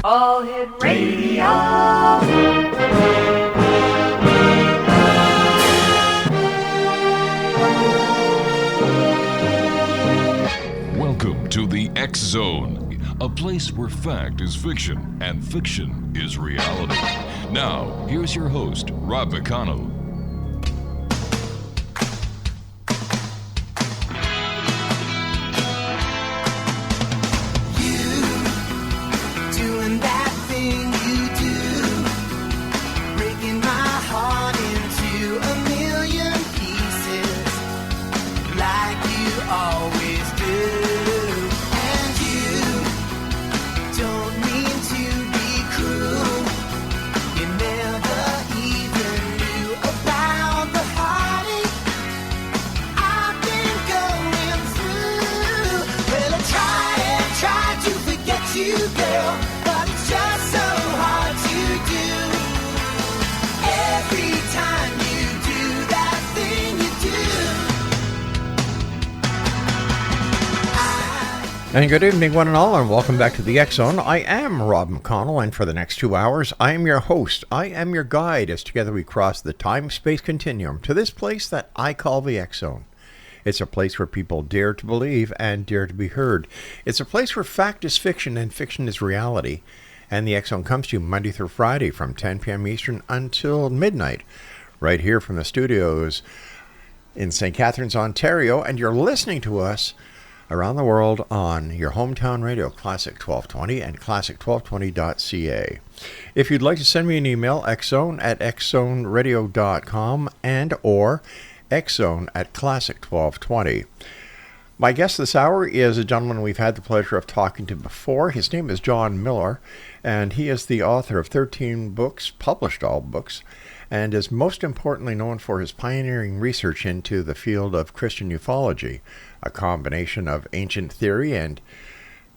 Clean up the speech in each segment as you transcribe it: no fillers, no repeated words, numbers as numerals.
All Hit Radio. Welcome to the X Zone, a place where fact is fiction and fiction is reality. Now, here's your host, Rob McConnell. And good evening, one and all, and welcome back to the X Zone. I am Rob McConnell, and for the next 2 hours, I am your host. I am your guide as together we cross the time-space continuum to this place that I call the X Zone. It's a place where people dare to believe and dare to be heard. It's a place where fact is fiction and fiction is reality. And the X Zone comes to you Monday through Friday from 10 p.m. Eastern until midnight, right here from the studios in St. Catharines, Ontario. And you're listening to us around the world on your hometown radio, Classic 1220 and classic1220.ca. If you'd like to send me an email, xzone@xzoneradio.com and or xzone@classic1220. My guest this hour is a gentleman we've had the pleasure of talking to before. His name is John MILOR, and he is the author of 13 books, published all books, and is most importantly known for his pioneering research into the field of Christian ufology, a combination of ancient theory and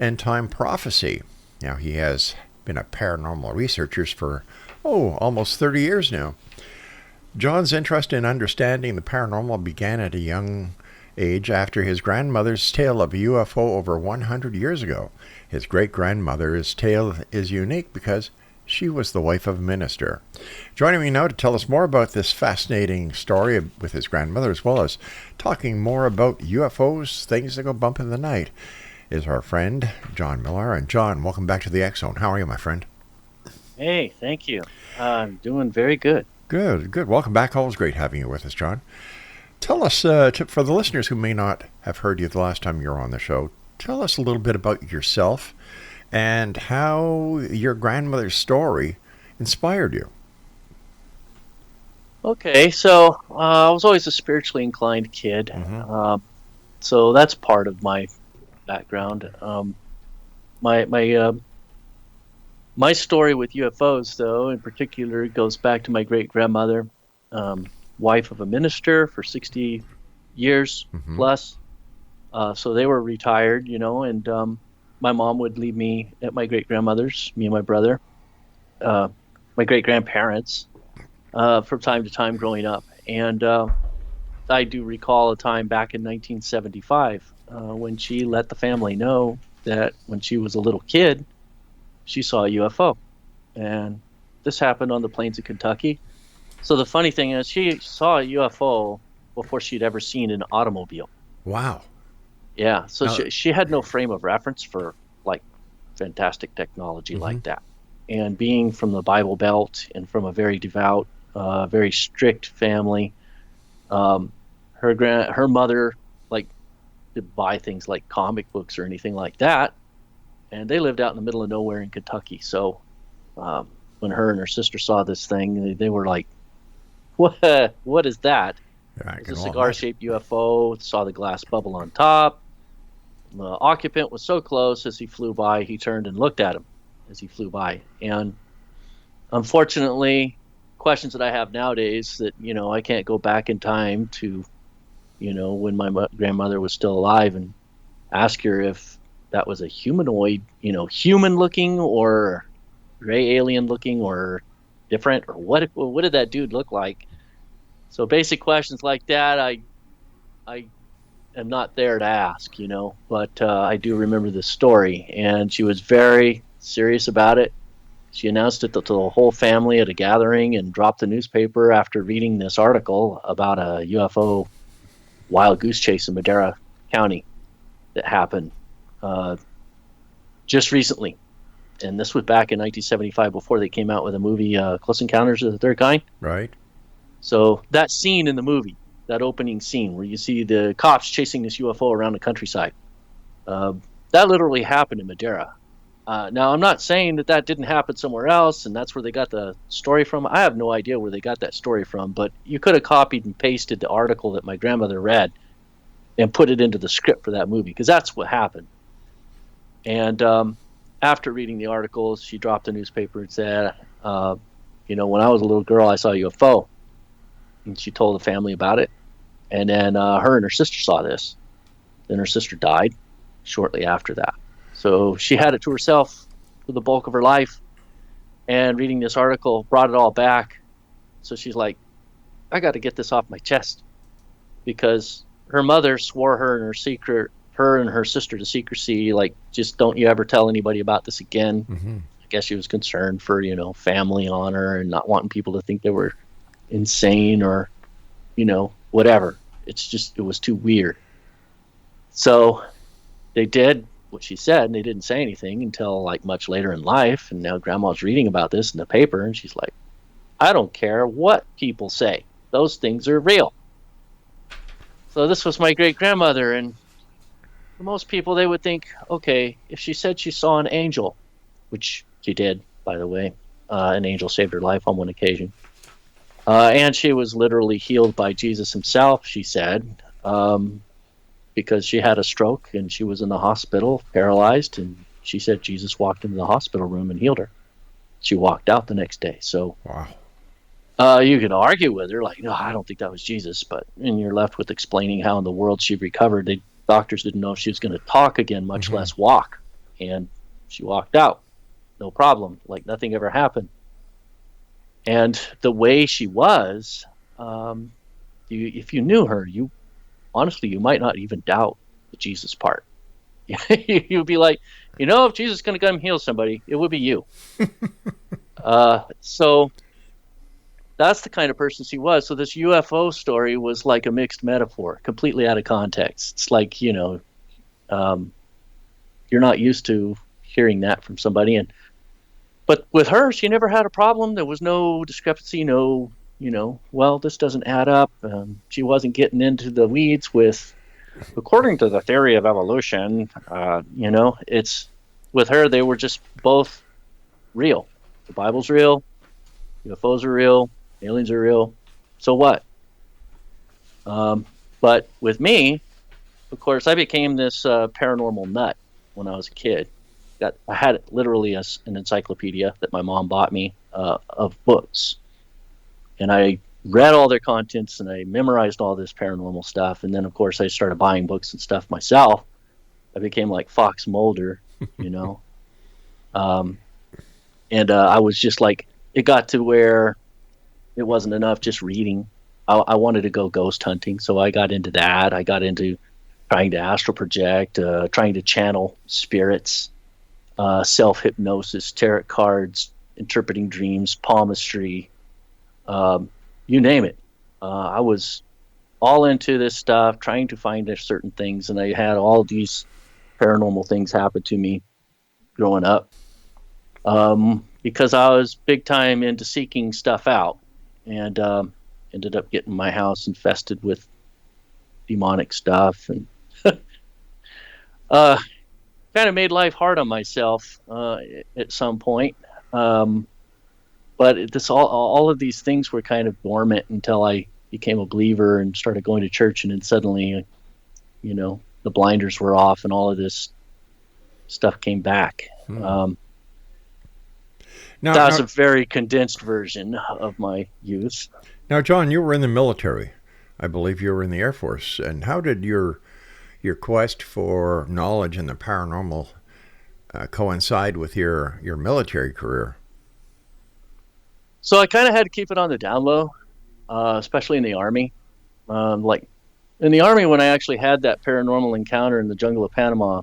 end-time prophecy. Now, he has been a paranormal researcher for, almost 30 years now. John's interest in understanding the paranormal began at a young age after his grandmother's tale of a UFO over 100 years ago. His great-grandmother's tale is unique because she was the wife of a minister. Joining me now to tell us more about this fascinating story with his grandmother, as well as talking more about UFOs, things that go bump in the night, is our friend, John MILOR. And John, welcome back to the X Zone. How are you, my friend? Hey, thank you. I'm doing very good. Good. Welcome back. Always great having you with us, John. Tell us, for the listeners who may not have heard you the last time you were on the show, tell us a little bit about yourself and how your grandmother's story inspired you. Okay, so I was always a spiritually inclined kid, so that's part of my background. My story with UFOs, though, in particular, goes back to my great-grandmother, wife of a minister for 60 years plus. So they were retired, and my mom would leave me at my great-grandmother's, me and my brother, my great-grandparents, from time to time growing up. And I do recall a time back in 1975 when she let the family know that when she was a little kid, she saw a UFO. And this happened on the plains of Kentucky. So the funny thing is she saw a UFO before she'd ever seen an automobile. Wow. Yeah, so she had no frame of reference for like fantastic technology like that. And being from the Bible Belt and from a very devout, very strict family, her mother like didn't buy things like comic books or anything like that, and they lived out in the middle of nowhere in Kentucky. So when her and her sister saw this thing, they were like, "What is that?" It was a cigar-shaped UFO. Saw the glass bubble on top. The occupant was so close as he flew by, he turned and looked at him as he flew by. And unfortunately, questions that I have nowadays that, I can't go back in time to, when my grandmother was still alive and ask her if that was a humanoid, human looking or gray alien looking or different, or what did that dude look like? So basic questions like that, I am not there to ask, but I do remember this story, and she was very serious about it. She announced it to the whole family at a gathering and dropped the newspaper after reading this article about a UFO wild goose chase in Madera County that happened just recently. And this was back in 1975 before they came out with a movie, Close Encounters of the Third Kind. Right. So that scene in the movie, that opening scene where you see the cops chasing this UFO around the countryside, that literally happened in Madera. Now, I'm not saying that didn't happen somewhere else, and that's where they got the story from. I have no idea where they got that story from, but you could have copied and pasted the article that my grandmother read and put it into the script for that movie, because that's what happened. And after reading the article, she dropped the newspaper and said, when I was a little girl, I saw a UFO. And she told the family about it. And then her and her sister saw this. Then her sister died shortly after that. So she had it to herself for the bulk of her life. And reading this article brought it all back. So she's like, I got to get this off my chest. Because her mother swore her and her sister to secrecy, like, just don't you ever tell anybody about this again. Mm-hmm. I guess she was concerned for, family honor and not wanting people to think they were insane or, whatever. It was too weird. So they did what she said, and they didn't say anything until like much later in life. And now grandma's reading about this in the paper, and she's like, I don't care what people say. Those things are real. So this was my great grandmother, and for most people, they would think, okay, if she said she saw an angel, which she did, by the way, an angel saved her life on one occasion. And she was literally healed by Jesus himself, she said, because she had a stroke and she was in the hospital, paralyzed, and she said Jesus walked into the hospital room and healed her. She walked out the next day. So wow. You could argue with her, like, no, I don't think that was Jesus, and you're left with explaining how in the world she recovered. Doctors didn't know if she was going to talk again, much less walk. And she walked out. No problem. Like nothing ever happened. And the way she was, if you knew her, you might not even doubt the Jesus part. You'd be like, if Jesus is going to come heal somebody, it would be you. So that's the kind of person she was. So this UFO story was like a mixed metaphor, completely out of context. It's like, you're not used to hearing that from somebody. But with her, she never had a problem. There was no discrepancy, well, this doesn't add up. She wasn't getting into the weeds with, according to the theory of evolution, it's with her, they were just both real. The Bible's real. UFOs are real. Aliens are real. So what? But with me, of course, I became this paranormal nut when I was a kid. I had literally an encyclopedia that my mom bought me of books. And I read all their contents and I memorized all this paranormal stuff. And then, of course, I started buying books and stuff myself. I became like Fox Mulder, And I was just like, it got to where it wasn't enough just reading. I wanted to go ghost hunting, so I got into that. I got into trying to astral project, trying to channel spirits, self-hypnosis, tarot cards, interpreting dreams, palmistry, you name it. I was all into this stuff, trying to find certain things, and I had all these paranormal things happen to me growing up. Because I was big time into seeking stuff out, and ended up getting my house infested with demonic stuff, and kind of made life hard on myself at some point. But all of these things were kind of dormant until I became a believer and started going to church, and then suddenly, the blinders were off and all of this stuff came back. That was a very condensed version of my youth. Now, John, you were in the military. I believe you were in the Air Force. And how did your quest for knowledge in the paranormal coincide with your military career? So I kind of had to keep it on the down low, especially in the Army. In the Army, when I actually had that paranormal encounter in the jungle of Panama,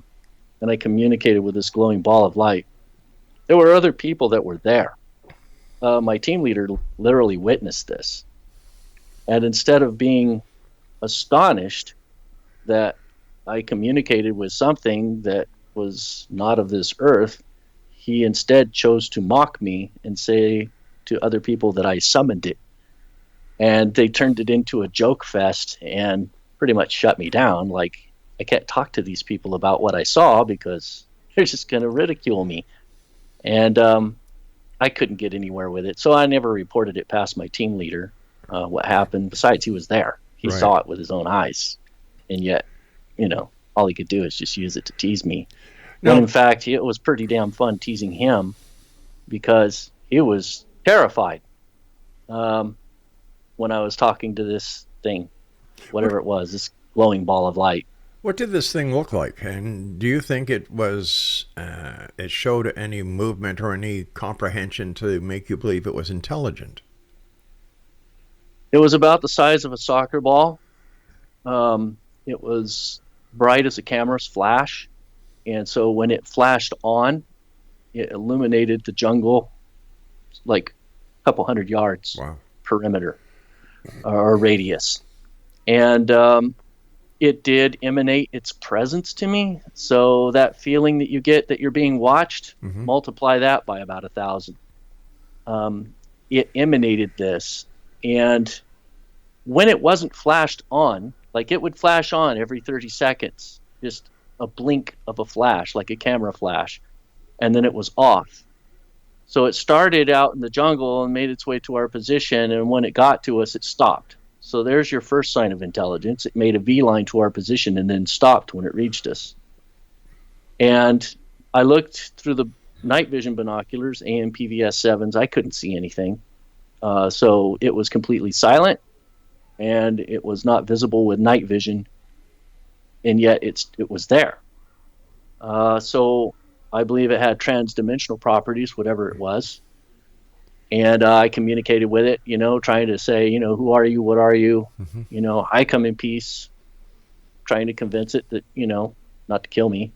and I communicated with this glowing ball of light, there were other people that were there. My team leader literally witnessed this. And instead of being astonished that I communicated with something that was not of this earth, he instead chose to mock me and say to other people that I summoned it. And they turned it into a joke fest and pretty much shut me down. Like, I can't talk to these people about what I saw because they're just going to ridicule me. And I couldn't get anywhere with it. So I never reported it past my team leader, what happened. Besides, he was there. He Right. saw it with his own eyes. And yet, all he could do is just use it to tease me. No. When in fact, it was pretty damn fun teasing him because he was terrified when I was talking to this thing, whatever it was, this glowing ball of light. What did this thing look like? And do you think it was, it showed any movement or any comprehension to make you believe it was intelligent? It was about the size of a soccer ball. It was bright as a camera's flash. And so when it flashed on, it illuminated the jungle like a couple 100 yards Wow. perimeter or radius. And it did emanate its presence to me. So that feeling that you get that you're being watched, multiply that by about 1,000. It emanated this. And when it wasn't flashed on, like it would flash on every 30 seconds, just a blink of a flash, like a camera flash, and then it was off. So it started out in the jungle and made its way to our position, and when it got to us, it stopped. So there's your first sign of intelligence. It made a V line to our position and then stopped when it reached us. And I looked through the night vision binoculars, AMPVS 7s. I couldn't see anything. So it was completely silent, and it was not visible with night vision, and yet it was there. So I believe it had transdimensional properties, whatever it was. And I communicated with it, trying to say, who are you? What are you? I come in peace, trying to convince it that, not to kill me.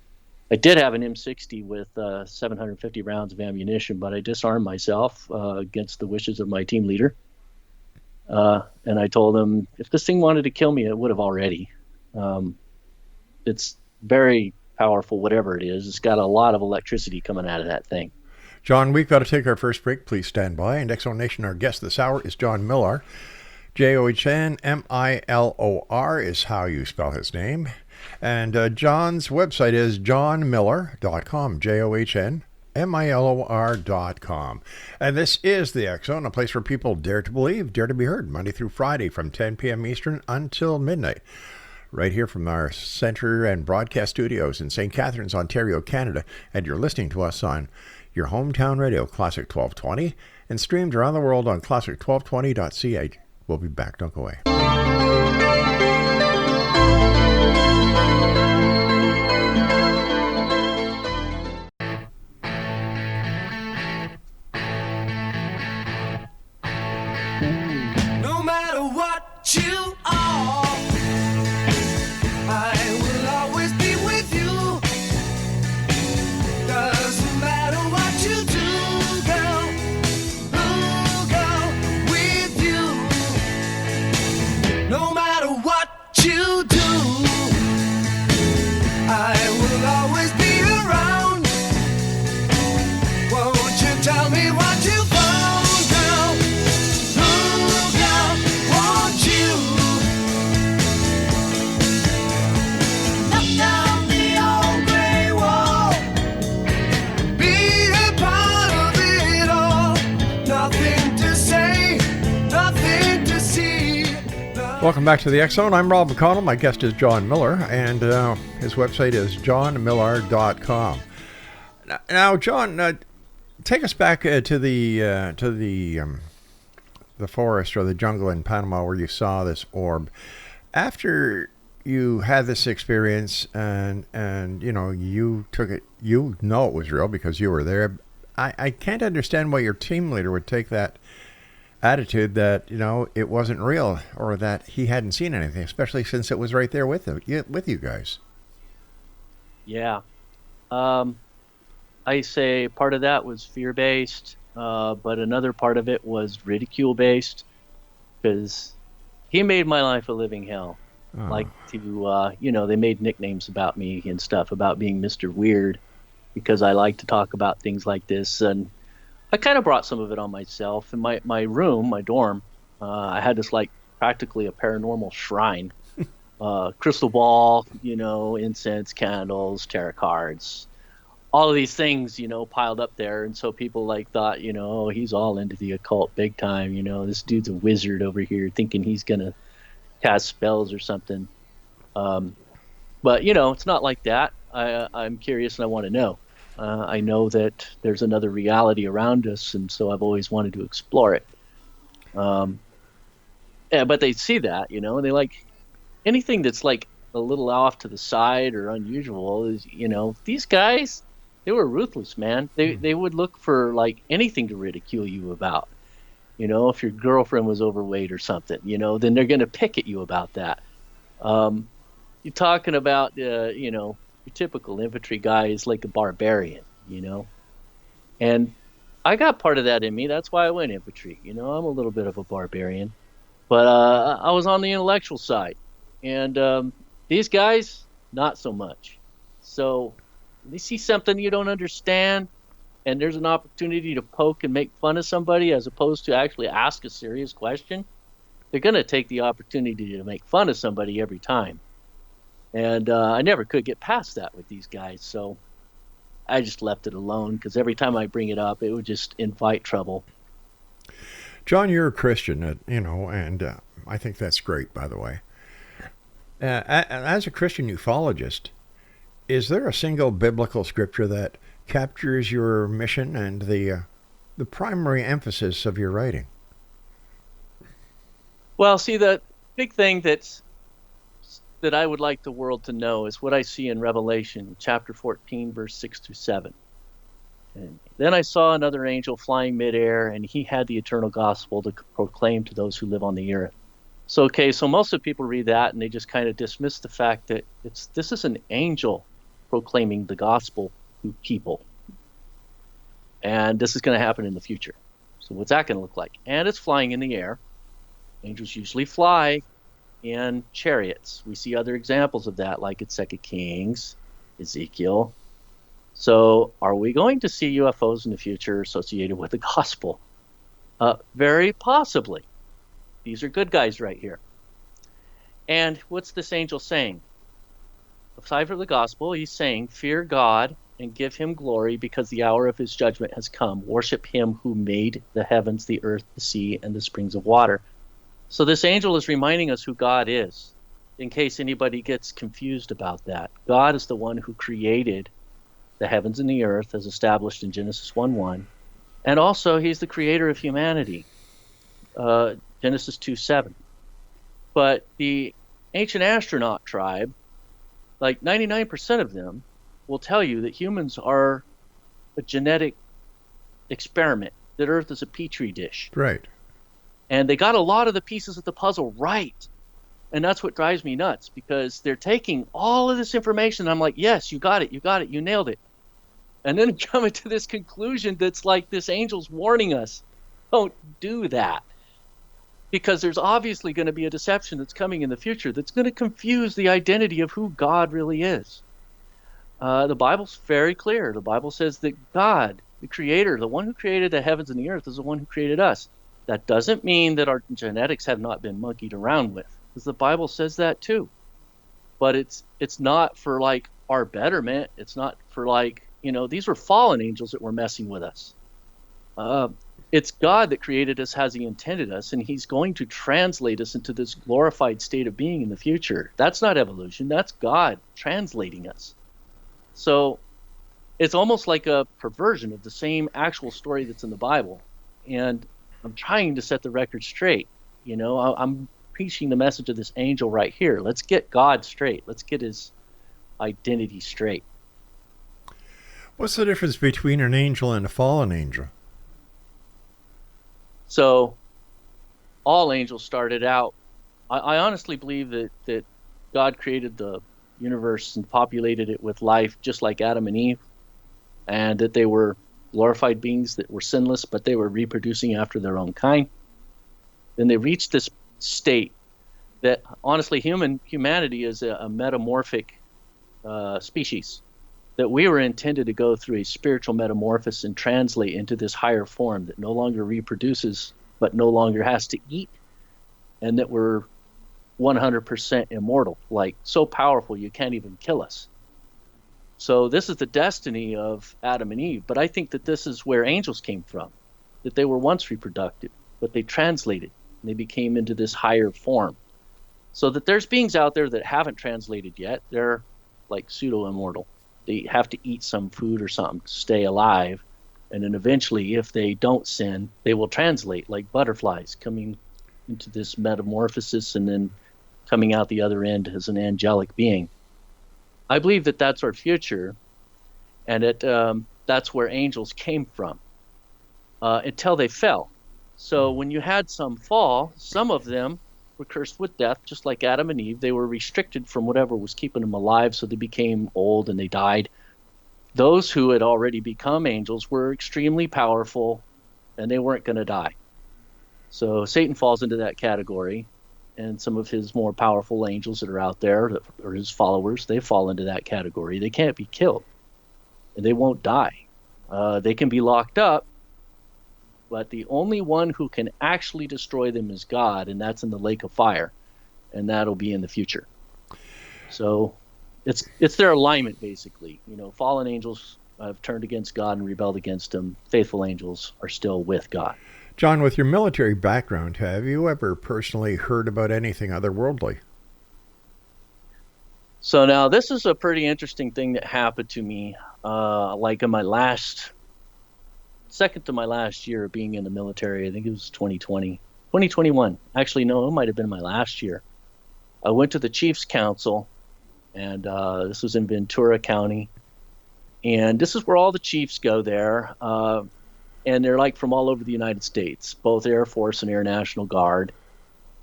I did have an M60 with 750 rounds of ammunition, but I disarmed myself against the wishes of my team leader. And I told him, if this thing wanted to kill me, it would have already. It's very powerful, whatever it is. It's got a lot of electricity coming out of that thing. John, we've got to take our first break. Please stand by. And X Zone Nation, our guest this hour is John MILOR. JOHN-MILOR is how you spell his name. And John's website is johnmilor.com, JOHN-MILOR.com. And this is the X Zone, a place where people dare to believe, dare to be heard, Monday through Friday from 10 p.m. Eastern until midnight. Right here from our center and broadcast studios in St. Catharines, Ontario, Canada. And you're listening to us on your hometown radio, Classic 1220, and streamed around the world on classic1220.ca. We'll be back. Don't go away. No matter what you are, I will always be with you. Doesn't matter what you do, girl. Ooh, girl, with you. No matter what you do, I will always be around. Won't you tell me what you found, girl? Ooh, girl, won't you? Knock down the old gray wall. Be a part of it all. Nothing to say, nothing to see. Welcome back to the X Zone. I'm Rob McConnell. My guest is John MILOR, and his website is johnmilor.com. Now, John, take us back to the forest or the jungle in Panama where you saw this orb. After you had this experience and you took it, it was real because you were there. I can't understand why your team leader would take that attitude that, it wasn't real or that he hadn't seen anything, especially since it was right there with you guys. Yeah. I say part of that was fear-based, but another part of it was ridicule-based, because he made my life a living hell. Oh. Like they made nicknames about me and stuff, about being Mr. Weird, because I like to talk about things like this. And I kind of brought some of it on myself. In my room, my dorm, I had this like practically a paranormal shrine. Crystal ball, incense, candles, tarot cards, all of these things, piled up there. And so people thought, oh, he's all into the occult big time. This dude's a wizard over here thinking he's going to cast spells or something. But, it's not like that. I'm curious and I want to know. I know that there's another reality around us, and so I've always wanted to explore it. But they see that, and they like anything that's like a little off to the side or unusual is, these guys, they were ruthless, man. They would look for like anything to ridicule you about. If your girlfriend was overweight or something, then they're going to pick at you about that. You're talking about, your typical infantry guy is like a barbarian, and I got part of that in me. That's why I went infantry. I'm a little bit of a barbarian, but I was on the intellectual side, and these guys, not so much. So they see something you don't understand, and there's an opportunity to poke and make fun of somebody as opposed to actually ask a serious question, they're going to take the opportunity to make fun of somebody every time. And I never could get past that with these guys, so I just left it alone, because every time I bring it up, it would just invite trouble. John, you're a Christian, and I think that's great, by the way. As a Christian ufologist, is there a single biblical scripture that captures your mission and the primary emphasis of your writing? Well, see, the big thing that I would like the world to know is what I see in Revelation chapter 14, verse 6 through 7. And then I saw another angel flying midair, and he had the eternal gospel to proclaim to those who live on the earth. So most of the people read that and they just kind of dismiss the fact that this is an angel proclaiming the gospel to people. And this is going to happen in the future. So what's that going to look like? And it's flying in the air. Angels usually fly in chariots. We see other examples of that, like in 2 Kings, Ezekiel. So are we going to see UFOs in the future associated with the gospel? Very possibly. These are good guys right here. And what's this angel saying? Aside from the gospel, he's saying, fear God and give him glory, because the hour of his judgment has come. Worship him who made the heavens, the earth, the sea, and the springs of water. So this angel is reminding us who God is, in case anybody gets confused about that. God is the one who created the heavens and the earth, as established in Genesis 1:1. And also, he's the creator of humanity, Genesis 2:7. But the ancient astronaut tribe, like 99% of them, will tell you that humans are a genetic experiment, that Earth is a petri dish. Right. And they got a lot of the pieces of the puzzle right. And that's what drives me nuts, because they're taking all of this information. And I'm like, yes, you got it, you nailed it. And then coming to this conclusion that's like this angel's warning us, don't do that. Because there's obviously going to be a deception that's coming in the future that's going to confuse the identity of who God really is. The Bible's very clear. The Bible says that God, the creator, the one who created the heavens and the earth, is the one who created us. That doesn't mean that our genetics have not been monkeyed around with, because the Bible says that too. But it's not for like our betterment. It's not for like, these were fallen angels that were messing with us. It's God that created us as he intended us, and he's going to translate us into this glorified state of being in the future. That's not evolution. That's God translating us. So it's almost like a perversion of the same actual story that's in the Bible. And I'm trying to set the record straight. I'm preaching the message of this angel right here. Let's get God straight. Let's get his identity straight. What's the difference between an angel and a fallen angel? So all angels started out. I honestly believe that God created the universe and populated it with life just like Adam and Eve, and that they were glorified beings that were sinless, but they were reproducing after their own kind. Then they reached this state that honestly humanity is a metamorphic species, that we were intended to go through a spiritual metamorphosis and translate into this higher form that no longer reproduces but no longer has to eat, and that we're 100% immortal, like so powerful you can't even kill us. So this is the destiny of Adam and Eve, but I think that this is where angels came from, that they were once reproductive, but they translated and they became into this higher form. So that there's beings out there that haven't translated yet. They're like pseudo-immortal. They have to eat some food or something to stay alive. And then eventually, if they don't sin, they will translate like butterflies, coming into this metamorphosis and then coming out the other end as an angelic being. I believe that that's our future, and that's where angels came from until they fell. So when you had some fall, some of them were cursed with death, just like Adam and Eve. They were restricted from whatever was keeping them alive, so they became old and they died. Those who had already become angels were extremely powerful, and they weren't going to die. So Satan falls into that category, and some of his more powerful angels that are out there, or his followers, they fall into that category. They can't be killed, and they won't die. They can be locked up, but the only one who can actually destroy them is God, and that's in the lake of fire, and that'll be in the future. So it's their alignment, basically. Fallen angels have turned against God and rebelled against him. Faithful angels are still with God. John, with your military background, have you ever personally heard about anything otherworldly? So now this is a pretty interesting thing that happened to me, like in my second to my last year of being in the military. I think it was 2021. Actually, no, it might have been my last year. I went to the Chiefs Council, and this was in Ventura County. And this is where all the chiefs go there. And they're like from all over the United States, both Air Force and Air National Guard.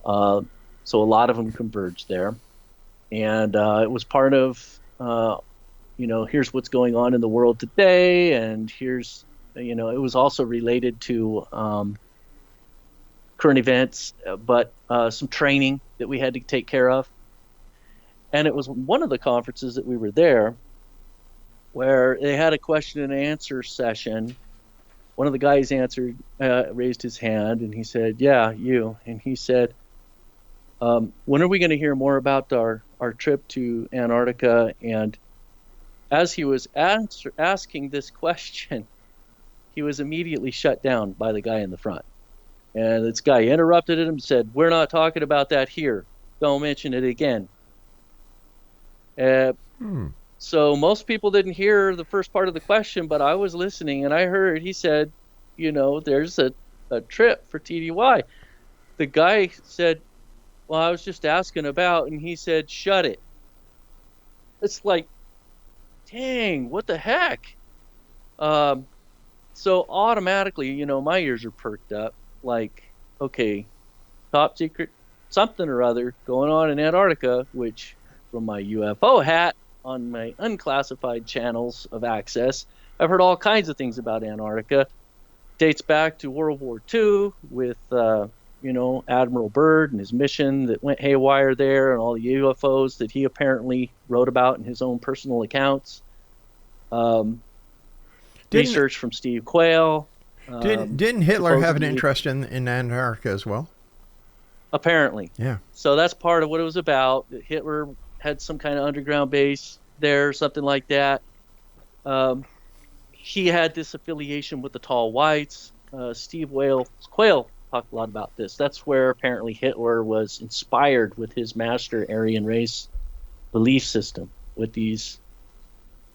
So a lot of them converged there. And it was part of, here's what's going on in the world today. And here's, it was also related to current events, but some training that we had to take care of. And it was one of the conferences that we were there where they had a question and answer session. One of the guys raised his hand, and he said, "Yeah, you." And he said, "When are we going to hear more about our trip to Antarctica?" And as he was asking this question, he was immediately shut down by the guy in the front. And this guy interrupted him and said, "We're not talking about that here. Don't mention it again." So most people didn't hear the first part of the question, but I was listening, and I heard he said, there's a trip for TDY. The guy said, "Well, I was just asking about," and he said, "Shut it." It's like, dang, what the heck? So automatically, my ears are perked up, like, okay, top secret something or other going on in Antarctica, which from my UFO hat on my unclassified channels of access, I've heard all kinds of things about Antarctica. Dates back to World War II with, Admiral Byrd and his mission that went haywire there, and all the UFOs that he apparently wrote about in his own personal accounts. Research from Steve Quayle. Didn't Hitler have an interest in Antarctica as well? Apparently. Yeah. So that's part of what it was about. Hitler had some kind of underground base there, something like that. He had this affiliation with the Tall Whites. Steve Quayle talked a lot about this. That's where apparently Hitler was inspired with his master Aryan race belief system with these,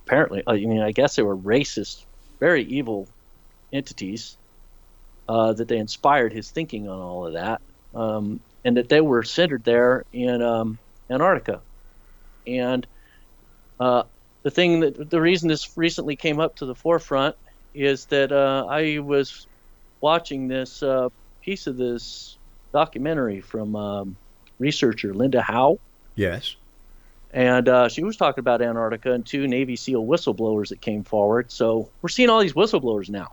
apparently, I guess they were racist, very evil entities, that they inspired his thinking on all of that, and that they were centered there in Antarctica. And the reason this recently came up to the forefront is that I was watching this piece of this documentary from researcher Linda Howe, Yes. and she was talking about Antarctica and 2 Navy SEAL whistleblowers that came forward. So we're seeing all these whistleblowers now.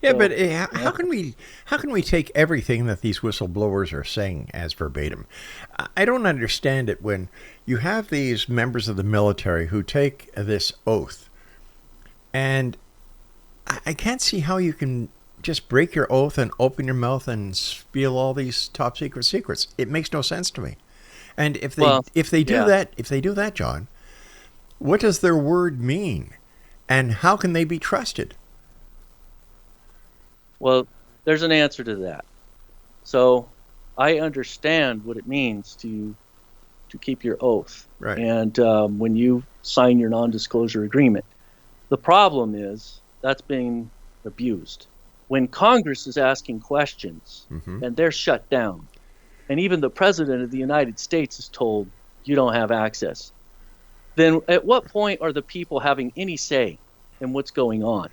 Yeah, So, but how can we take everything that these whistleblowers are saying as verbatim? I don't understand it when you have these members of the military who take this oath, and I can't see how you can just break your oath and open your mouth and spiel all these top secret secrets. It makes no sense to me. And if they do that, John, what does their word mean, and how can they be trusted? Well, there's an answer to that. So I understand what it means to keep your oath. Right. And when you sign your non-disclosure agreement, the problem is that's being abused. When Congress is asking questions and they're shut down, and even the President of the United States is told you don't have access, then at what point are the people having any say in what's going on?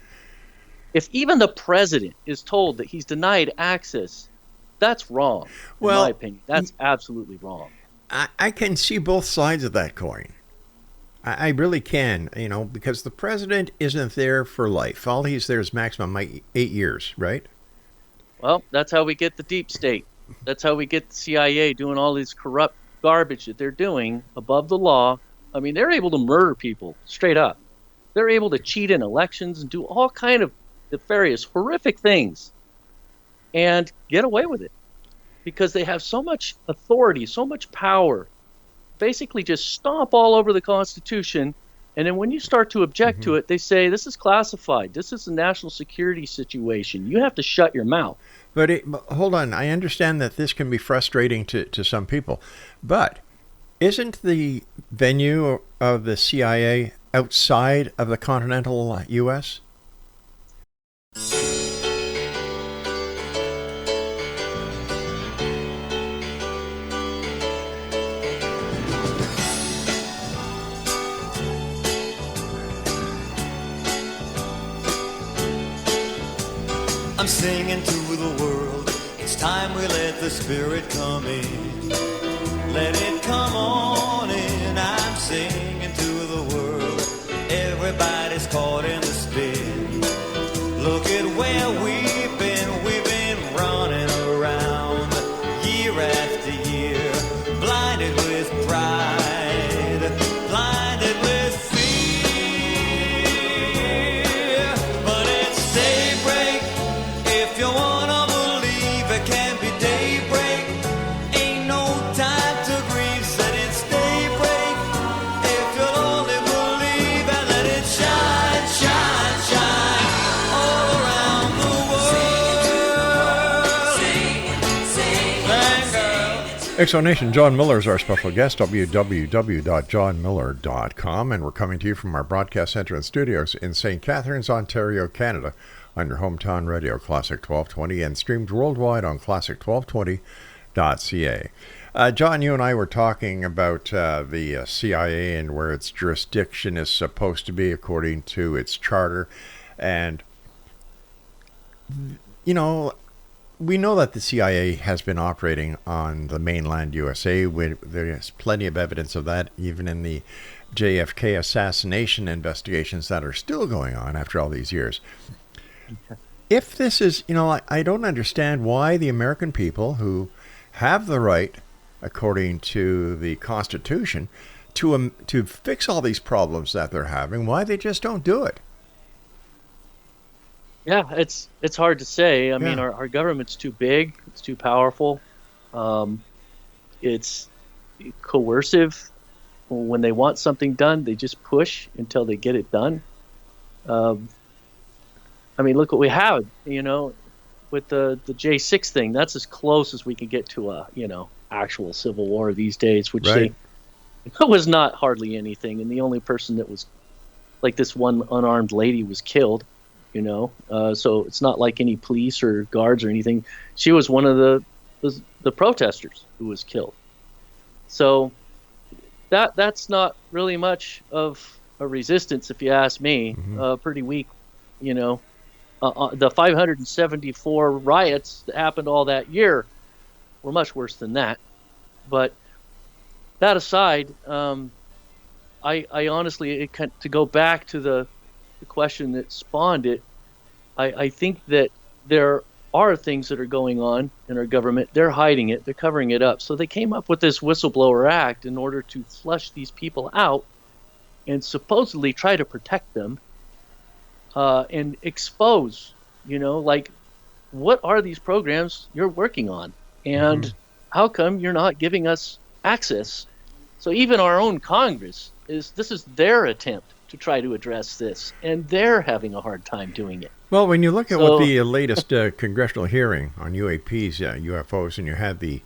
If even the president is told that he's denied access, that's wrong, in my opinion. That's absolutely wrong. I can see both sides of that coin. I really can, because the president isn't there for life. All he's there is maximum 8 years, right? Well, that's how we get the deep state. That's how we get the CIA doing all this corrupt garbage that they're doing above the law. I mean, they're able to murder people straight up. They're able to cheat in elections and do all kind of nefarious, horrific things and get away with it because they have so much authority, so much power, basically just stomp all over the Constitution. And then when you start to object to it, they say, this is classified. This is a national security situation. You have to shut your mouth. But hold on. I understand that this can be frustrating to some people. But isn't the venue of the CIA outside of the continental U.S.? I'm singing to the world. It's time we let the Spirit come in. Let it come on in. I'm singing to the world. Everybody's caught in the spin. Look at where we've been running around year after year, blinded with pride, blinded with fear. But it's daybreak, if you wanna believe it can be daybreak. Ain't no time to grieve, said it's daybreak. If you'll only believe and let it shine, shine, shine all around the world. Thank God. Exonation, John Miller is our special guest, www.johnmiller.com, and we're coming to you from our broadcast center and studios in St. Catharines, Ontario, Canada, on your hometown radio, Classic 1220, and streamed worldwide on classic1220.ca. John, you and I were talking about the CIA and where its jurisdiction is supposed to be according to its charter. And, we know that the CIA has been operating on the mainland USA. There's plenty of evidence of that, even in the JFK assassination investigations that are still going on after all these years. If this is, I don't understand why the American people who have the right, according to the Constitution, to fix all these problems that they're having, why they just don't do it. Yeah, it's hard to say. I mean, our government's too big. It's too powerful. It's coercive. When they want something done, they just push until they get it done. I mean, look what we have, with the J6 thing. That's as close as we can get to a, actual civil war these days, which Right. it was not hardly anything. And the only person that was, like this one unarmed lady was killed. So it's not like any police or guards or anything. She was one of the protesters who was killed. So that's not really much of a resistance, if you ask me. Pretty weak, the 574 riots that happened all that year were much worse than that. But that aside, I honestly, to go back to the question that spawned it, I think that there are things that are going on in our government. They're hiding it. They're covering it up. So they came up with this Whistleblower Act in order to flush these people out and supposedly try to protect them and expose, like, what are these programs you're working on? And how come you're not giving us access? So even our own Congress, this is their attempt to try to address this, and they're having a hard time doing it. Well, when you look at what the latest congressional hearing on UAPs, UFOs, and you had the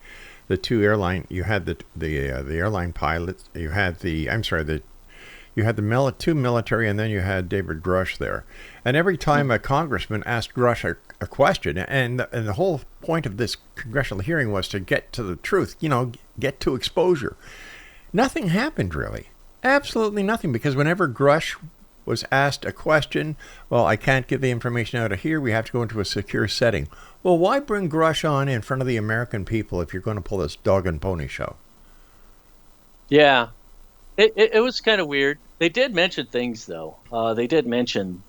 two airline, you had the airline pilots, you had the two military, and then you had David Grush there. And every time a congressman asked Grush a question, and the whole point of this congressional hearing was to get to the truth, get to exposure. Nothing happened, really. Absolutely nothing, because whenever Grush was asked a question, well, I can't give the information out of here, we have to go into a secure setting. Well, why bring Grush on in front of the American people if you're going to pull this dog and pony show? Yeah, it was kind of weird. They did mention things, though. They did mention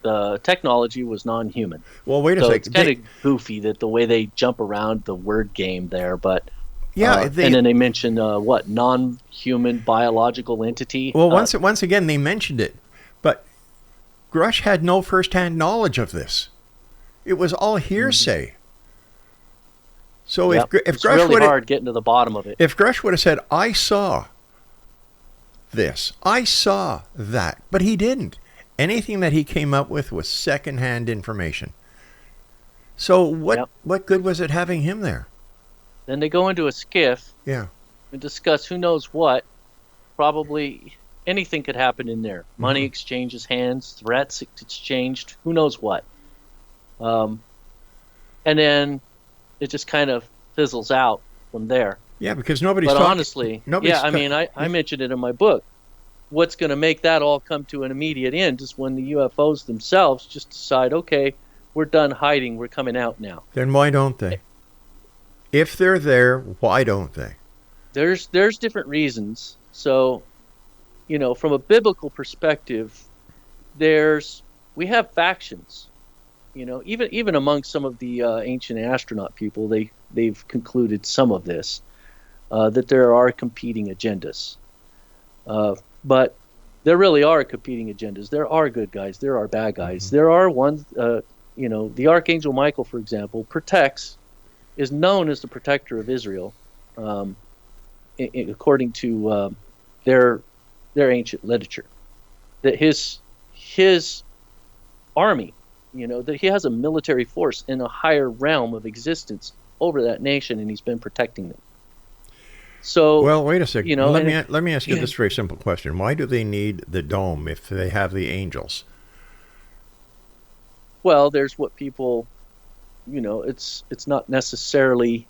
the technology was non-human. Well, wait a second. It's kind of goofy that the way they jump around the word game there, but yeah, and then they mentioned non-human biological entity. Well, once again, they mentioned it, but Grush had no first-hand knowledge of this. It was all hearsay. Mm-hmm. So if it's Grush really hard getting to the bottom of it. If Grush would have said, "I saw this, I saw that," but he didn't. Anything that he came up with was second-hand information. So what good was it having him there? Then they go into a skiff and discuss who knows what. Probably anything could happen in there. Money exchanges hands, threats exchanged, who knows what. And then it just kind of fizzles out from there. Yeah, because nobody's But talking. honestly, I mentioned it in my book. What's going to make that all come to an immediate end is when the UFOs themselves just decide, okay, we're done hiding, we're coming out now. Then why don't they? If they're there, why don't they? There's different reasons. So, from a biblical perspective, we have factions. Even among some of the ancient astronaut people, they've concluded some of this, that there are competing agendas. But there really are competing agendas. There are good guys. There are bad guys. There are ones, the Archangel Michael, for example, is known as the protector of Israel, according to their ancient literature. That his army, that he has a military force in a higher realm of existence over that nation, and he's been protecting them. So, well, wait a second. Let me ask you this very simple question: why do they need the dome if they have the angels? Well, there's what people, it's not necessarily,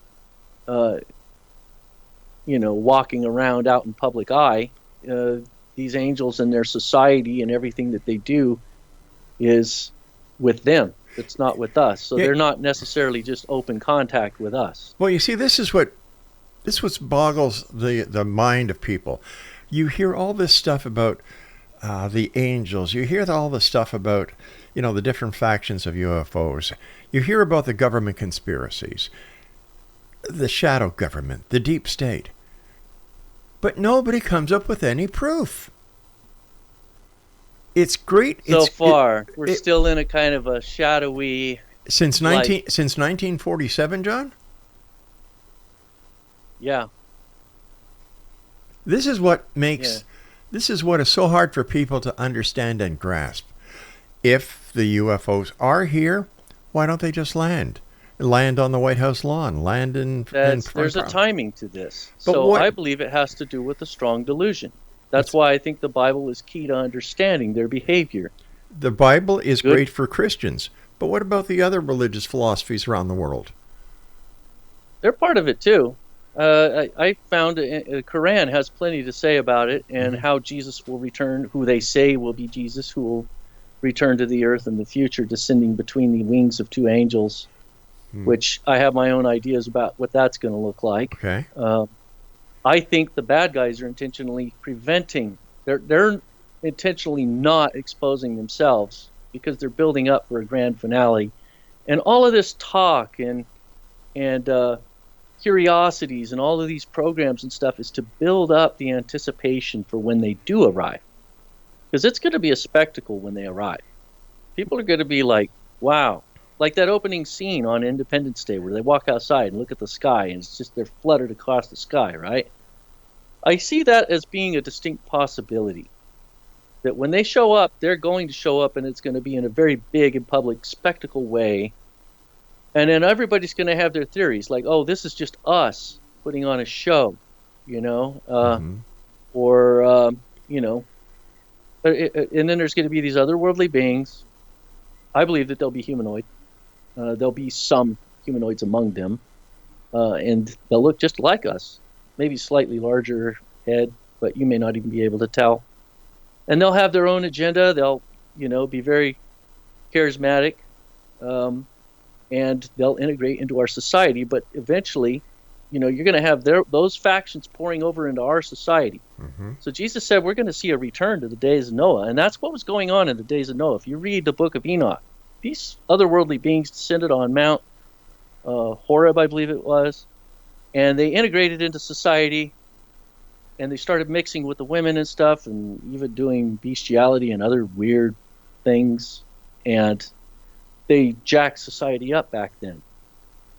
walking around out in public eye. These angels and their society and everything that they do is with them. It's not with us. So they're not necessarily just open contact with us. Well, you see, this is what boggles the mind of people. You hear all this stuff about the angels. You hear all the stuff about, the different factions of UFOs. You hear about the government conspiracies, the shadow government, the deep state. But nobody comes up with any proof. It's great. So far, we're still in a kind of a shadowy... Since 1947, John? Yeah. This is what is so hard for people to understand and grasp. If the UFOs are here, why don't they just land? Land on the White House lawn, land in there's a timing to this. So I believe it has to do with a strong delusion. That's why I think the Bible is key to understanding their behavior. The Bible is great for Christians, but what about the other religious philosophies around the world? They're part of it too. I found the Quran has plenty to say about it and how Jesus will return, who they say will be Jesus, who will return to the earth in the future, descending between the wings of two angels. which I have my own ideas about what that's going to look like. Okay. I think the bad guys are intentionally preventing. They're intentionally not exposing themselves because they're building up for a grand finale, and all of this talk and curiosities and all of these programs and stuff is to build up the anticipation for when they do arrive, because it's going to be a spectacle when they arrive. People are going to be like, wow, like that opening scene on Independence Day where they walk outside and look at the sky and it's just they're fluttered across the sky, right? I see that as being a distinct possibility, that when they show up, they're going to show up and it's going to be in a very big and public spectacle way. And then everybody's going to have their theories like, oh, this is just us putting on a show, or, and then there's going to be these otherworldly beings. I believe that they'll be humanoid. There'll be some humanoids among them, and they'll look just like us, maybe slightly larger head, but you may not even be able to tell. And they'll have their own agenda. They'll, be very charismatic, and they'll integrate into our society. But eventually, you're going to have those factions pouring over into our society. Mm-hmm. So Jesus said we're going to see a return to the days of Noah, and that's what was going on in the days of Noah. If you read the book of Enoch, these otherworldly beings descended on Mount Horeb, I believe it was, and they integrated into society, and they started mixing with the women and stuff, and even doing bestiality and other weird things, and they jacked society up back then.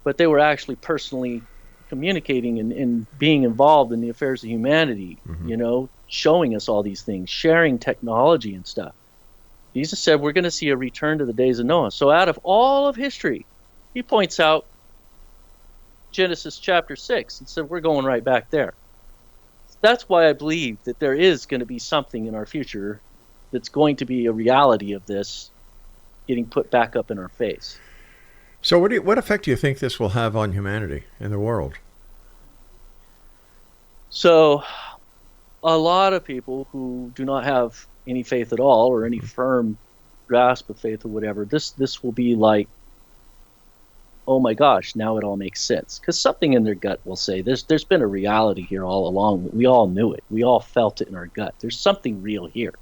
But they were actually personally communicating and being involved in the affairs of humanity, showing us all these things, sharing technology and stuff. Jesus said we're going to see a return to the days of Noah. So out of all of history, he points out Genesis chapter 6 and said we're going right back there. That's why I believe that there is going to be something in our future that's going to be a reality of this getting put back up in our face. So what effect do you think this will have on humanity and the world? So a lot of people who do not have any faith at all or any firm grasp of faith or whatever, this will be like, oh my gosh, now it all makes sense. Because something in their gut will say, there's been a reality here all along. We all knew it. We all felt it in our gut. There's something real here.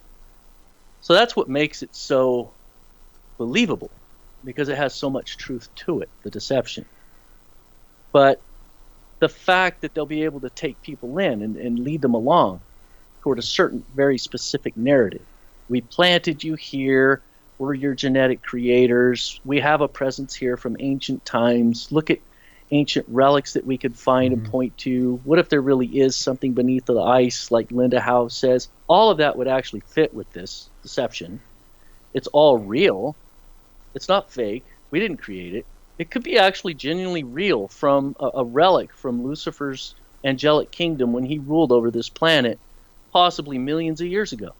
So that's what makes it so believable, because it has so much truth to it, the deception. But the fact that they'll be able to take people in and lead them along toward a certain very specific narrative. We planted you here. We're your genetic creators. We have a presence here from ancient times. Look at ancient relics that we could find and point to. What if there really is something beneath the ice, like Linda Howe says? All of that would actually fit with this deception. It's all real. It's not fake. We didn't create it. It could be actually genuinely real from a relic from Lucifer's angelic kingdom when he ruled over this planet, possibly millions of years ago.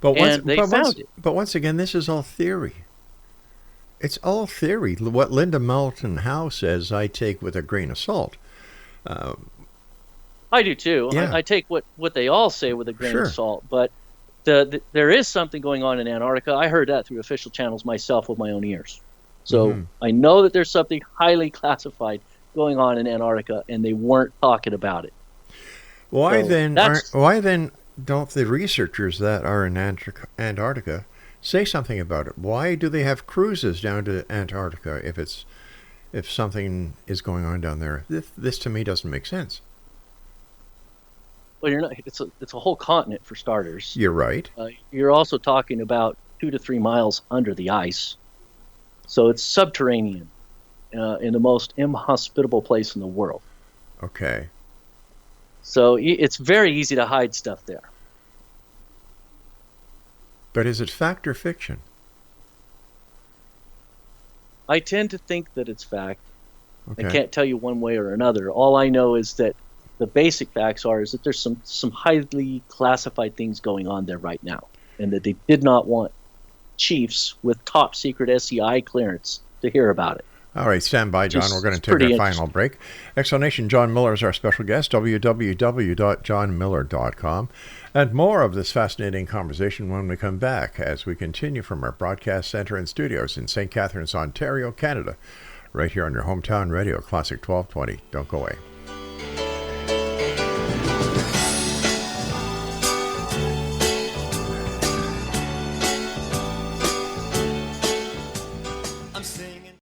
But once again, this is all theory. It's all theory. What Linda Moulton Howe says, I take with a grain of salt. I do too. Yeah. I take what they all say with a grain of salt. But there is something going on in Antarctica. I heard that through official channels myself with my own ears. So I know that there's something highly classified going on in Antarctica, and they weren't talking about it. Why then don't the researchers that are in Antarctica say something about it? Why do they have cruises down to Antarctica if something is going on down there? This to me doesn't make sense. Well, you're not. It's a whole continent for starters. You're right. You're also talking about 2 to 3 miles under the ice, so it's subterranean, in the most inhospitable place in the world. Okay. So it's very easy to hide stuff there. But is it fact or fiction? I tend to think that it's fact. Okay. I can't tell you one way or another. All I know is that the basic facts is that there's some highly classified things going on there right now, and that they did not want chiefs with top secret SCI clearance to hear about it. All right, stand by, John. We're going to take our final break. Explanation, John Miller is our special guest, www.johnmiller.com. And more of this fascinating conversation when we come back as we continue from our broadcast center and studios in St. Catharines, Ontario, Canada. right here on your hometown radio, Classic 1220. Don't go away. I'm singing.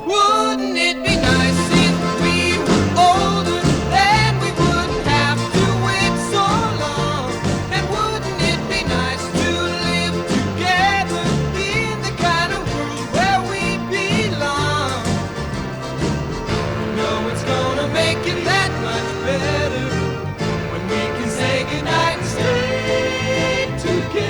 Wouldn't it be nice if we were older, then we wouldn't have to wait so long? And wouldn't it be nice to live together in the kind of world where we belong? No, it's gonna make it that much better when we can say goodnight and stay together.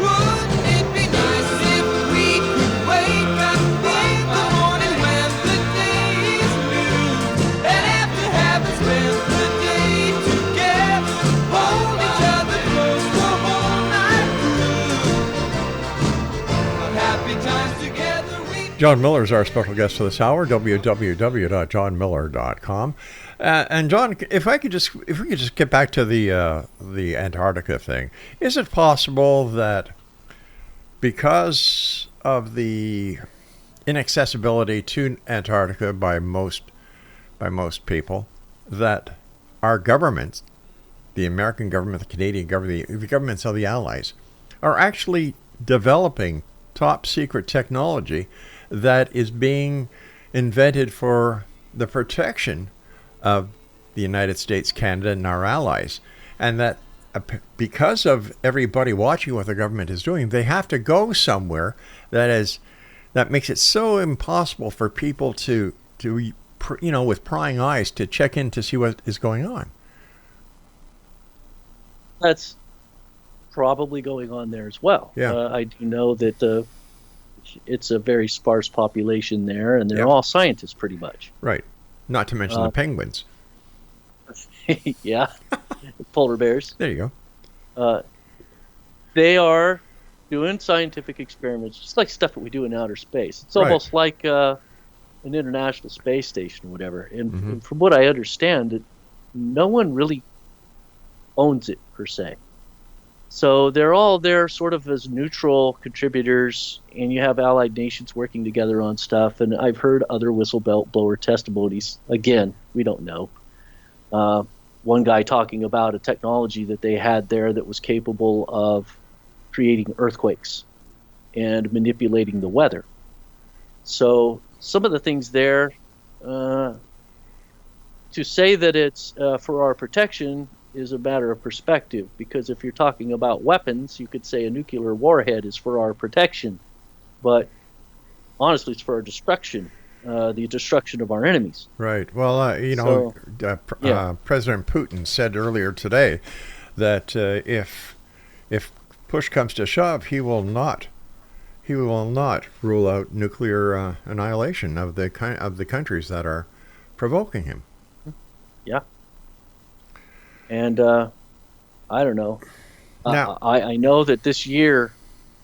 Wouldn't it be nice if we could wake up in the morning when the day is new, and after having spent the day together, hold each other close the whole night through? But happy times together we John Miller is our special guest for this hour, www.johnmiller.com. And John, if we could just get back to the Antarctica thing, is it possible that because of the inaccessibility to Antarctica by most people, that our governments, the American government, the Canadian government, the governments of the Allies, are actually developing top secret technology that is being invented for the protection of the United States, Canada, and our allies, and that because of everybody watching what the government is doing, they have to go somewhere that makes it so impossible for people to with prying eyes to check in to see what is going on. That's probably going on there as well. Yeah. I do know that it's a very sparse population there, and they're Yeah. all scientists pretty much. Right. Not to mention the penguins. Yeah, polar bears. There you go. They are doing scientific experiments, just like stuff that we do in outer space. It's Right. almost like an international space station or whatever. And from what I understand, no one really owns it per se. So they're all there sort of as neutral contributors, and you have allied nations working together on stuff. And I've heard other whistleblower testimonies. Again, we don't know. One guy talking about a technology that they had there that was capable of creating earthquakes and manipulating the weather. So some of the things there, to say that it's for our protection is a matter of perspective, because if you're talking about weapons, you could say a nuclear warhead is for our protection, but honestly, it's for our destruction, the destruction of our enemies. Right. Well, President Putin said earlier today that if push comes to shove, he will not rule out nuclear annihilation of the countries that are provoking him. Yeah. And I don't know. Now, I know that this year,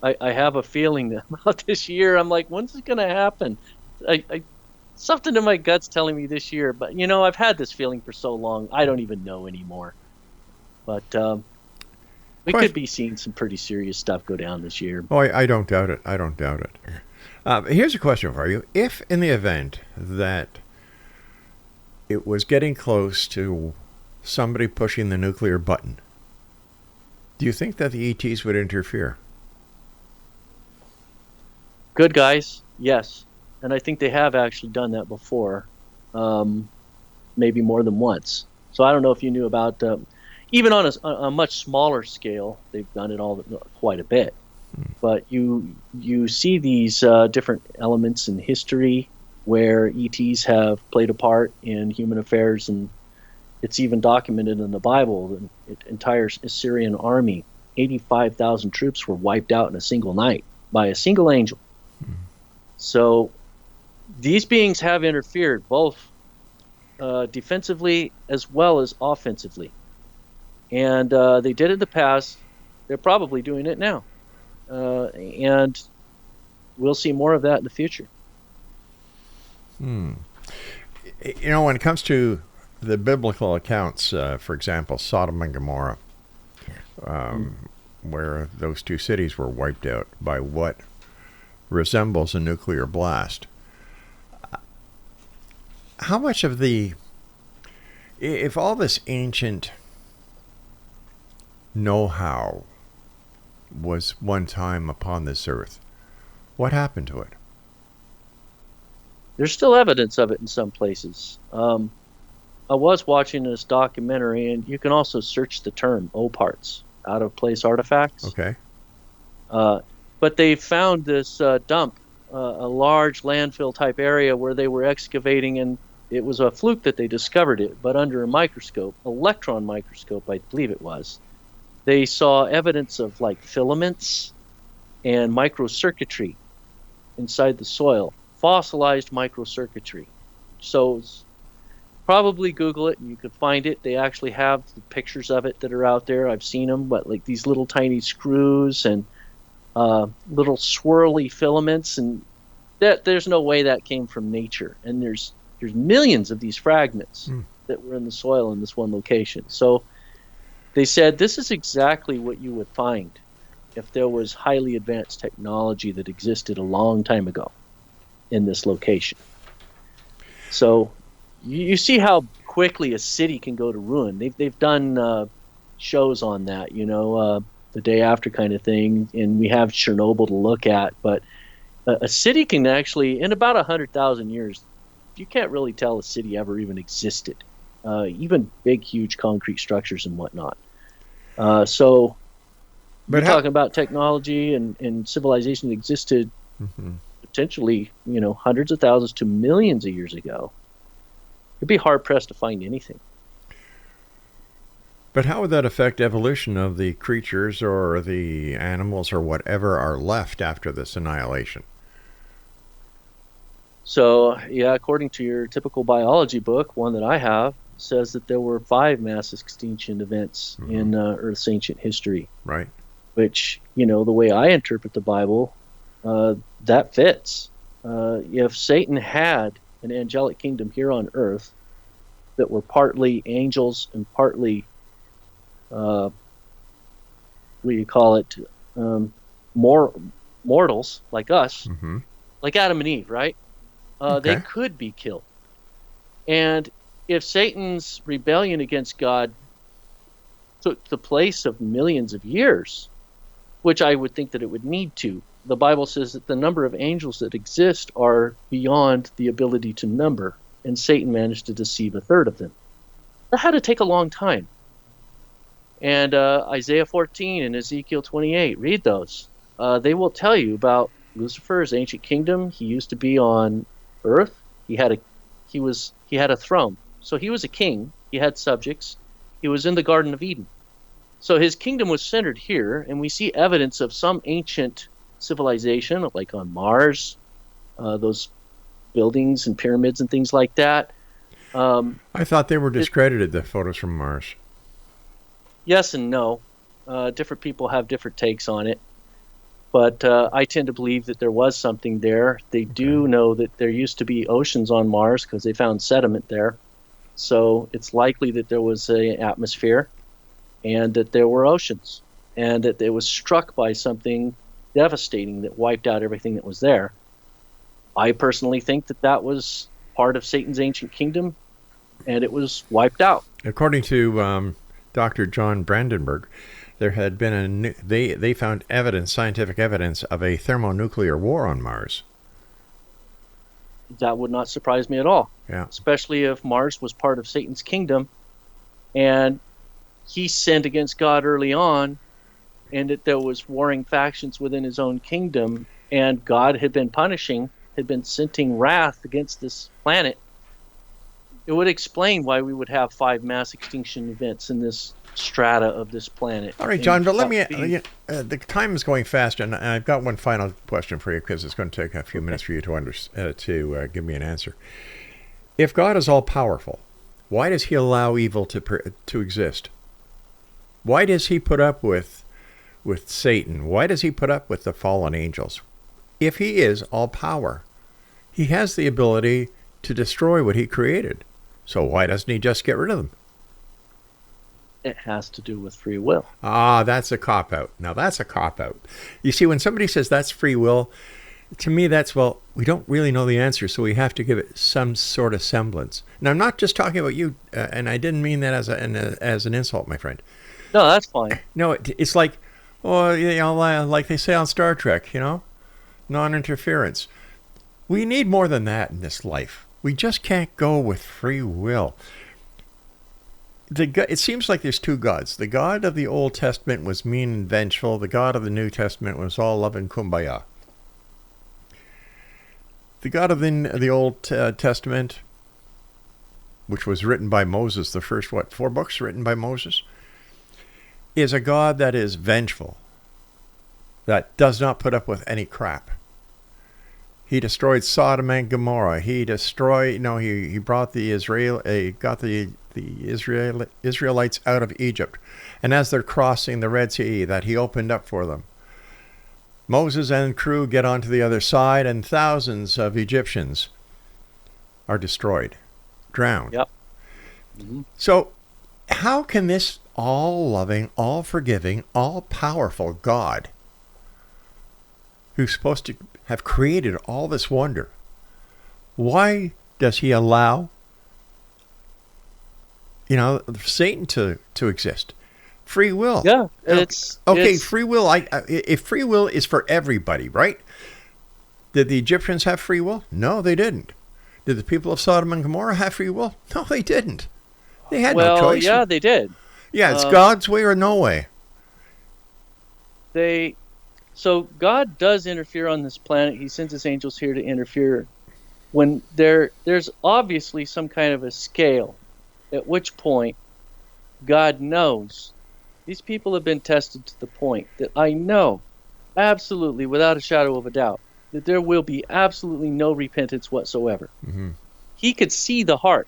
I have a feeling about this year. I'm like, when's it going to happen? Something in my gut's telling me this year, but I've had this feeling for so long, I don't even know anymore. But we could be seeing some pretty serious stuff go down this year. Oh, I don't doubt it. I don't doubt it. Here's a question for you. If in the event that it was getting close to somebody pushing the nuclear button, do you think that the ETs would interfere? Good guys, yes. And I think they have actually done that before, maybe more than once. So I don't know if you knew about, even on a much smaller scale, they've done it all quite a bit. But you see these different elements in history where ETs have played a part in human affairs, and it's even documented in the Bible. The entire Assyrian army, 85,000 troops were wiped out in a single night by a single angel. So these beings have interfered both defensively as well as offensively. And they did it in the past. They're probably doing it now. And we'll see more of that in the future. When it comes to the biblical accounts, for example, Sodom and Gomorrah, where those two cities were wiped out by what resembles a nuclear blast. How much of if all this ancient know-how was one time upon this earth, what happened to it? There's still evidence of it in some places. I was watching this documentary, and you can also search the term O-parts, out-of-place artifacts. Okay. But they found this dump, a large landfill-type area where they were excavating, and it was a fluke that they discovered it, but under a microscope, electron microscope, I believe it was, they saw evidence of like filaments and microcircuitry inside the soil, fossilized microcircuitry. So probably Google it and you could find it. They actually have the pictures of it that are out there. I've seen them, but like these little tiny screws and little swirly filaments, and that there's no way that came from nature. And there's millions of these fragments that were in the soil in this one location. So they said this is exactly what you would find if there was highly advanced technology that existed a long time ago in this location. So you see how quickly a city can go to ruin. They've done shows on that, the day after kind of thing, and we have Chernobyl to look at. But a city can actually, in about 100,000 years, you can't really tell a city ever even existed, even big, huge concrete structures and whatnot. So we're talking about technology and civilization that existed potentially, hundreds of thousands to millions of years ago. You'd be hard-pressed to find anything. But how would that affect evolution of the creatures or the animals or whatever are left after this annihilation? So, yeah, according to your typical biology book, one that I have, says that there were 5 mass extinction events in Earth's ancient history. Right. Which, the way I interpret the Bible, that fits. If Satan had an angelic kingdom here on Earth that were partly angels and partly, mortals like us, like Adam and Eve, right? They could be killed. And if Satan's rebellion against God took the place of millions of years, which I would think that it would need to, the Bible says that the number of angels that exist are beyond the ability to number, and Satan managed to deceive a third of them. That had to take a long time. And Isaiah 14 and Ezekiel 28, read those. They will tell you about Lucifer's ancient kingdom. He used to be on Earth. He had a throne. So he was a king. He had subjects. He was in the Garden of Eden. So his kingdom was centered here, and we see evidence of some ancient civilization, like on Mars, those buildings and pyramids and things like that. I thought they were discredited, the photos from Mars. Yes and no. Different people have different takes on it. But I tend to believe that there was something there. They do know that there used to be oceans on Mars because they found sediment there. So it's likely that there was an atmosphere and that there were oceans and that it was struck by something devastating that wiped out everything that was there. I personally think that that was part of Satan's ancient kingdom and it was wiped out. According to Dr. John Brandenburg, there had been they found scientific evidence of a thermonuclear war on Mars. That would not surprise me at all. Yeah. Especially if Mars was part of Satan's kingdom and he sinned against God early on and that there was warring factions within his own kingdom and God had been sending wrath against this planet. It would explain why we would have 5 mass extinction events in this strata of this planet. All right, John, but let me... the time is going fast, and I've got one final question for you because it's going to take a few minutes for you to give me an answer. If God is all-powerful, why does he allow evil to exist? Why does he put up with Satan? Why does he put up with the fallen angels? If he is all-power, he has the ability to destroy what he created. So why doesn't he just get rid of them? It has to do with free will. Ah, that's a cop-out. Now, that's a cop-out. You see, when somebody says that's free will, to me, that's, well, we don't really know the answer, so we have to give it some sort of semblance. Now, I'm not just talking about you, and I didn't mean that as an insult, my friend. No, that's fine. No, it's like, oh, you know, like they say on Star Trek, you know, non-interference. We need more than that in this life. We just can't go with free will. It seems like there's two gods. The God of the Old Testament was mean and vengeful. The God of the New Testament was all love and kumbaya. The God of the Old Testament, which was written by Moses, the first, 4 books written by Moses, is a God that is vengeful, that does not put up with any crap. He destroyed Sodom and Gomorrah. He brought got the Israelites out of Egypt. And as they're crossing the Red Sea that he opened up for them, Moses and crew get onto the other side, and thousands of Egyptians are destroyed, drowned. Yep. Mm-hmm. So how can this all-loving, all-forgiving, all-powerful God, who's supposed to have created all this wonder, why does he allow, Satan to exist? Free will. Yeah, free will. If free will is for everybody, right? Did the Egyptians have free will? No, they didn't. Did the people of Sodom and Gomorrah have free will? No, they didn't. They had no choice. Yeah, they did. Yeah, it's God's way or no way. So God does interfere on this planet. He sends his angels here to interfere when there's obviously some kind of a scale, at which point God knows these people have been tested to the point that I know absolutely, without a shadow of a doubt, that there will be absolutely no repentance whatsoever. Mm-hmm. He could see the heart.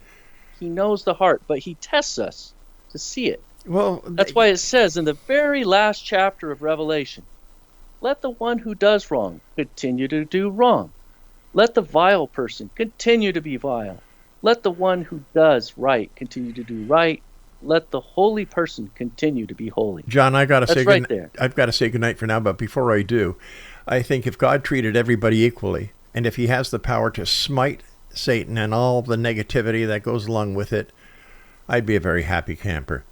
He knows the heart, but he tests us to see it. Well, that's why it says in the very last chapter of Revelation, let the one who does wrong continue to do wrong. Let the vile person continue to be vile. Let the one who does right continue to do right. Let the holy person continue to be holy. John, I've got to say goodnight for now, but before I do, I think if God treated everybody equally, and if he has the power to smite Satan and all the negativity that goes along with it, I'd be a very happy camper.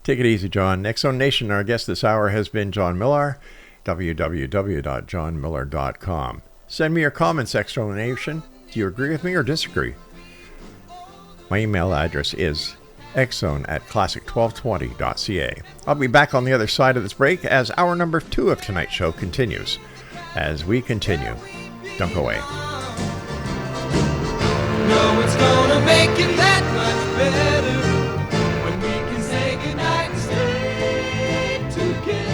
Take it easy, John. X Zone Nation, our guest this hour has been John MILOR, www.johnmilor.com. Send me your comments, X Zone Nation. Do you agree with me or disagree? My email address is xzone@classic1220.ca. I'll be back on the other side of this break as hour number 2 of tonight's show continues. As we continue, don't go away. No, it's gonna make it that much better when we can say goodnight and stay together.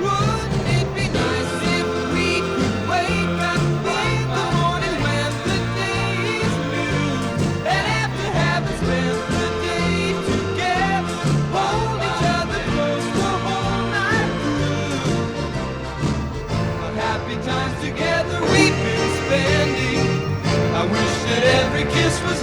Wouldn't it be nice if we could wake up in the morning when the day is new, and after having spent the day together, hold each other close the whole night through? What happy times together we've been spending. I wish that every kiss was